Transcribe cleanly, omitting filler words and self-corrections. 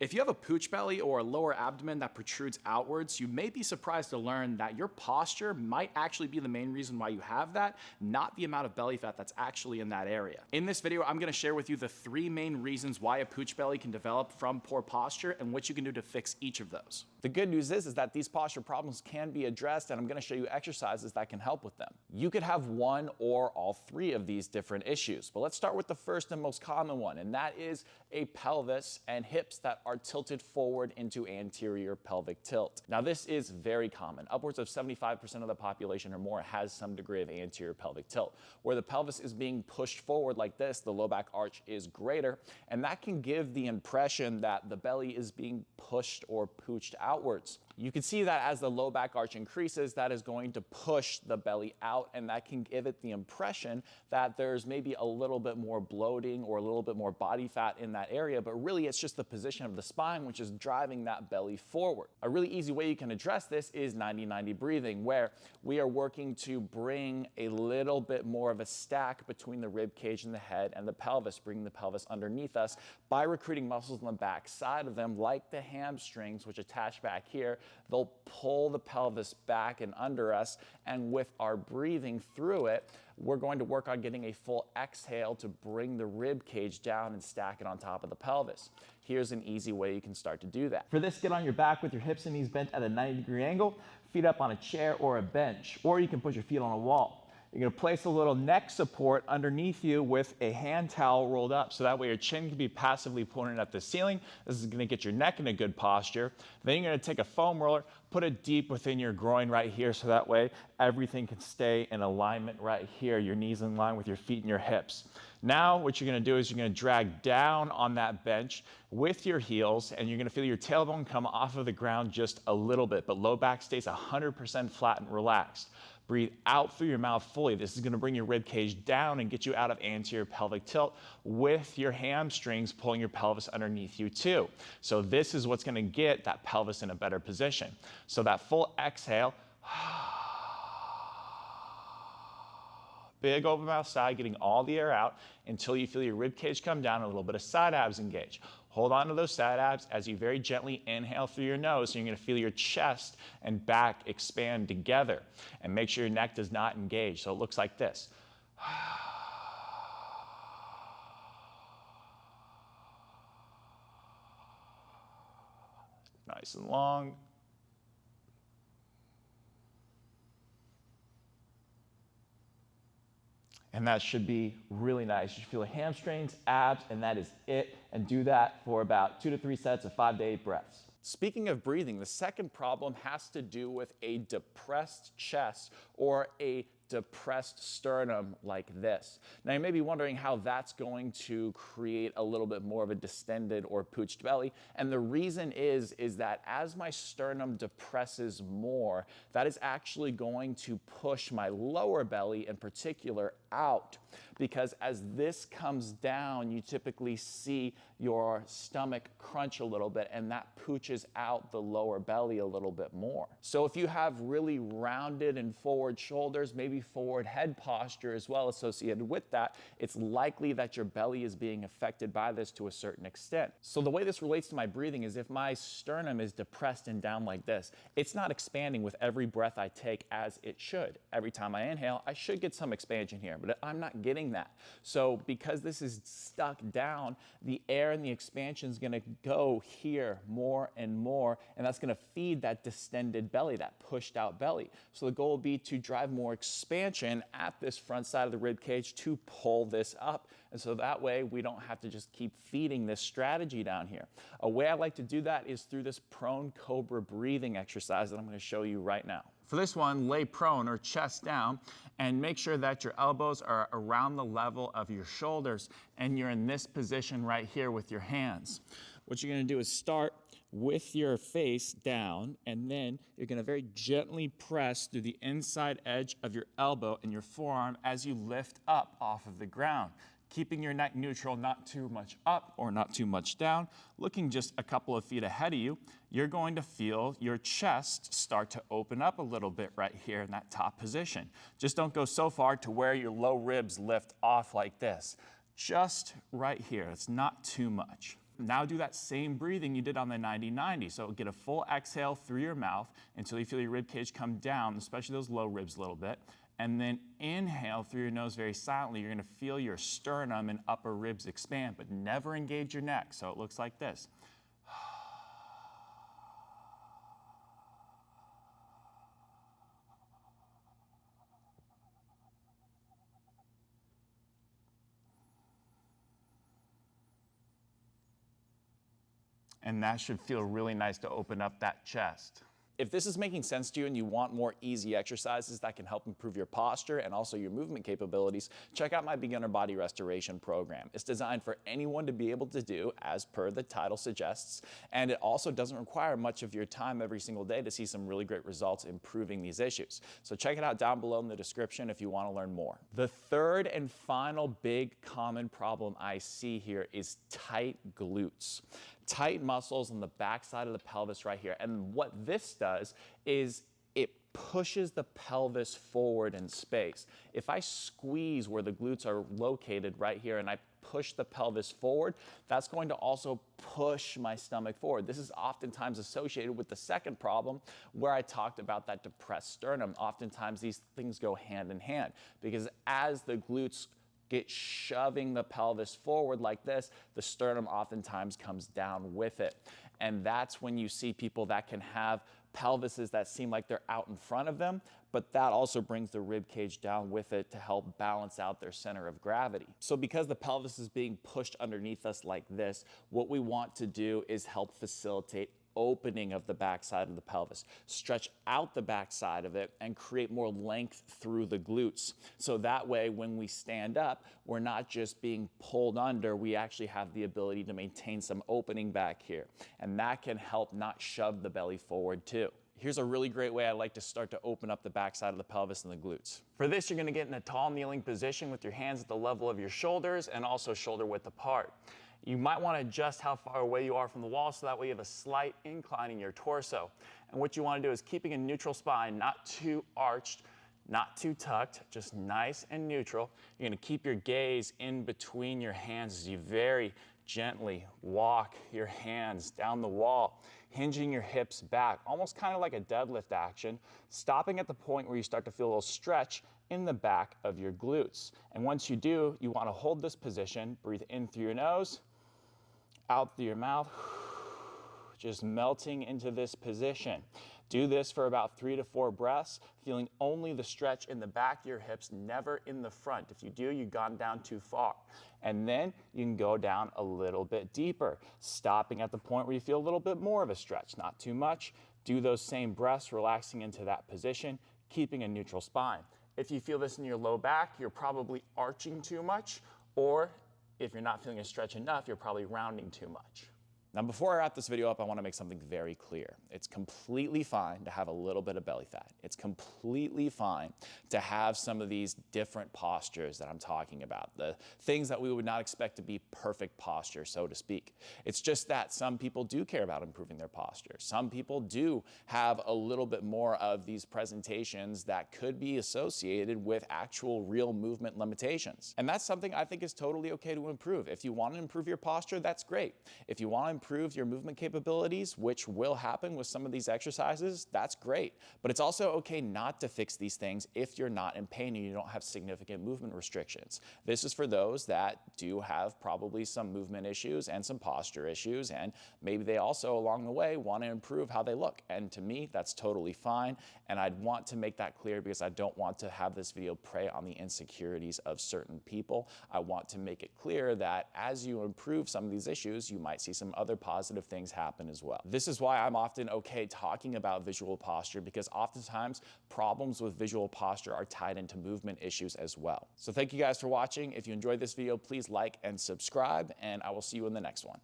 If you have a pooch belly or a lower abdomen that protrudes outwards, you may be surprised to learn that your posture might actually be the main reason why you have that, not the amount of belly fat that's actually in that area. In this video, I'm gonna share with you the 3 main reasons why a pooch belly can develop from poor posture and what you can do to fix each of those. The good news is that these posture problems can be addressed, and I'm gonna show you exercises that can help with them. You could have one or all 3 of these different issues, but let's start with the first and most common one, and that is a pelvis and hips that are tilted forward into anterior pelvic tilt. Now, this is very common. Upwards of 75% of the population or more has some degree of anterior pelvic tilt. Where the pelvis is being pushed forward like this, the low back arch is greater, and that can give the impression that the belly is being pushed or pooched outwards. You can see that as the low back arch increases, that is going to push the belly out, and that can give it the impression that there's maybe a little bit more bloating or a little bit more body fat in that area, but really it's just the position of the spine which is driving that belly forward. A really easy way you can address this is 90-90 breathing, where we are working to bring a little bit more of a stack between the rib cage and the head and the pelvis, bringing the pelvis underneath us by recruiting muscles on the back side of them, like the hamstrings, which attach back here. They'll pull the pelvis back and under us, and with our breathing through it, we're going to work on getting a full exhale to bring the rib cage down and stack it on top of the pelvis. Here's an easy way you can start to do that. For this, get on your back with your hips and knees bent at a 90-degree angle, feet up on a chair or a bench, or you can put your feet on a wall. You're gonna place a little neck support underneath you with a hand towel rolled up, so that way your chin can be passively pointed at the ceiling. This is gonna get your neck in a good posture. Then you're gonna take a foam roller, put it deep within your groin right here, so that way everything can stay in alignment right here, your knees in line with your feet and your hips. Now what you're gonna do is you're gonna drag down on that bench with your heels, and you're gonna feel your tailbone come off of the ground just a little bit, but low back stays 100% flat and relaxed. Breathe out through your mouth fully. This is gonna bring your rib cage down and get you out of anterior pelvic tilt with your hamstrings pulling your pelvis underneath you too. So this is what's gonna get that pelvis in a better position. So that full exhale, big open mouth sigh, getting all the air out until you feel your rib cage come down and a little bit of side abs engage. Hold on to those side abs as you very gently inhale through your nose, so you're gonna feel your chest and back expand together. And make sure your neck does not engage. So it looks like this. Nice and long. And that should be really nice. You should feel the hamstrings, abs, and that is it. And do that for about 2 to 3 sets of 5 to 8 breaths. Speaking of breathing, the second problem has to do with a depressed chest or a depressed sternum like this. Now you may be wondering how that's going to create a little bit more of a distended or pooched belly, and the reason is that as my sternum depresses more, that is actually going to push my lower belly in particular out, because as this comes down, you typically see your stomach crunch a little bit, and that pooches out the lower belly a little bit more. So if you have really rounded and forward shoulders, maybe forward head posture as well associated with that, it's likely that your belly is being affected by this to a certain extent. So the way this relates to my breathing is if my sternum is depressed and down like this, it's not expanding with every breath I take as it should. Every time I inhale, I should get some expansion here, but I'm not getting that. So because this is stuck down, the air and the expansion is gonna go here more and more, and that's gonna feed that distended belly, that pushed out belly. So the goal will be to drive more expansion at this front side of the rib cage to pull this up. And so that way we don't have to just keep feeding this strategy down here. A way I like to do that is through this prone cobra breathing exercise that I'm gonna show you right now. For this one, lay prone or chest down and make sure that your elbows are around the level of your shoulders and you're in this position right here with your hands. What you're gonna do is start with your face down, and then you're gonna very gently press through the inside edge of your elbow and your forearm as you lift up off of the ground. Keeping your neck neutral, not too much up or not too much down, looking just a couple of feet ahead of you, you're going to feel your chest start to open up a little bit right here in that top position. Just don't go so far to where your low ribs lift off like this. Just right here, it's not too much. Now do that same breathing you did on the 90-90. So get a full exhale through your mouth until you feel your rib cage come down, especially those low ribs a little bit. And then inhale through your nose very silently. You're gonna feel your sternum and upper ribs expand, but never engage your neck. So it looks like this. And that should feel really nice to open up that chest. If this is making sense to you and you want more easy exercises that can help improve your posture and also your movement capabilities, check out my beginner body restoration program. It's designed for anyone to be able to do, as per the title suggests, and it also doesn't require much of your time every single day to see some really great results improving these issues. So check it out down below in the description if you want to learn more. The third and final big common problem I see here is tight glutes. Tight muscles on the backside of the pelvis right here. And what this does is it pushes the pelvis forward in space. If I squeeze where the glutes are located right here and I push the pelvis forward, that's going to also push my stomach forward. This is oftentimes associated with the second problem where I talked about that depressed sternum. Oftentimes these things go hand in hand because as the glutes get shoving the pelvis forward like this, the sternum oftentimes comes down with it. And that's when you see people that can have pelvises that seem like they're out in front of them, but that also brings the rib cage down with it to help balance out their center of gravity. So because the pelvis is being pushed underneath us like this, what we want to do is help facilitate opening of the backside of the pelvis, stretch out the backside of it and create more length through the glutes. So that way, when we stand up, we're not just being pulled under, we actually have the ability to maintain some opening back here. And that can help not shove the belly forward too. Here's a really great way I like to start to open up the backside of the pelvis and the glutes. For this, you're gonna get in a tall kneeling position with your hands at the level of your shoulders and also shoulder width apart. You might want to adjust how far away you are from the wall so that way you have a slight incline in your torso. And what you want to do is keeping a neutral spine, not too arched, not too tucked, just nice and neutral. You're going to keep your gaze in between your hands as you very gently walk your hands down the wall, hinging your hips back, almost kind of like a deadlift action, stopping at the point where you start to feel a little stretch in the back of your glutes. And once you do, you want to hold this position, breathe in through your nose, out through your mouth, just melting into this position. Do this for about 3 to 4 breaths, feeling only the stretch in the back of your hips, never in the front. If you do, you've gone down too far. And then you can go down a little bit deeper, stopping at the point where you feel a little bit more of a stretch, not too much. Do those same breaths, relaxing into that position, keeping a neutral spine. If you feel this in your low back, you're probably arching too much, or if you're not feeling a stretch enough, you're probably rounding too much. Now, before I wrap this video up, I want to make something very clear. It's completely fine to have a little bit of belly fat. It's completely fine to have some of these different postures that I'm talking about, the things that we would not expect to be perfect posture, so to speak. It's just that some people do care about improving their posture. Some people do have a little bit more of these presentations that could be associated with actual real movement limitations. And that's something I think is totally okay to improve. If you want to improve your posture, that's great. If you want to improve your movement capabilities, which will happen with some of these exercises, that's great. But it's also okay not to fix these things if you're not in pain and you don't have significant movement restrictions. This is for those that do have probably some movement issues and some posture issues, and maybe they also along the way want to improve how they look. And to me, that's totally fine. And I'd want to make that clear because I don't want to have this video prey on the insecurities of certain people. I want to make it clear that as you improve some of these issues, you might see some other positive things happen as well. This is why I'm often okay talking about visual posture, because oftentimes problems with visual posture are tied into movement issues as well. So thank you guys for watching. If you enjoyed this video, please like and subscribe, and I will see you in the next one.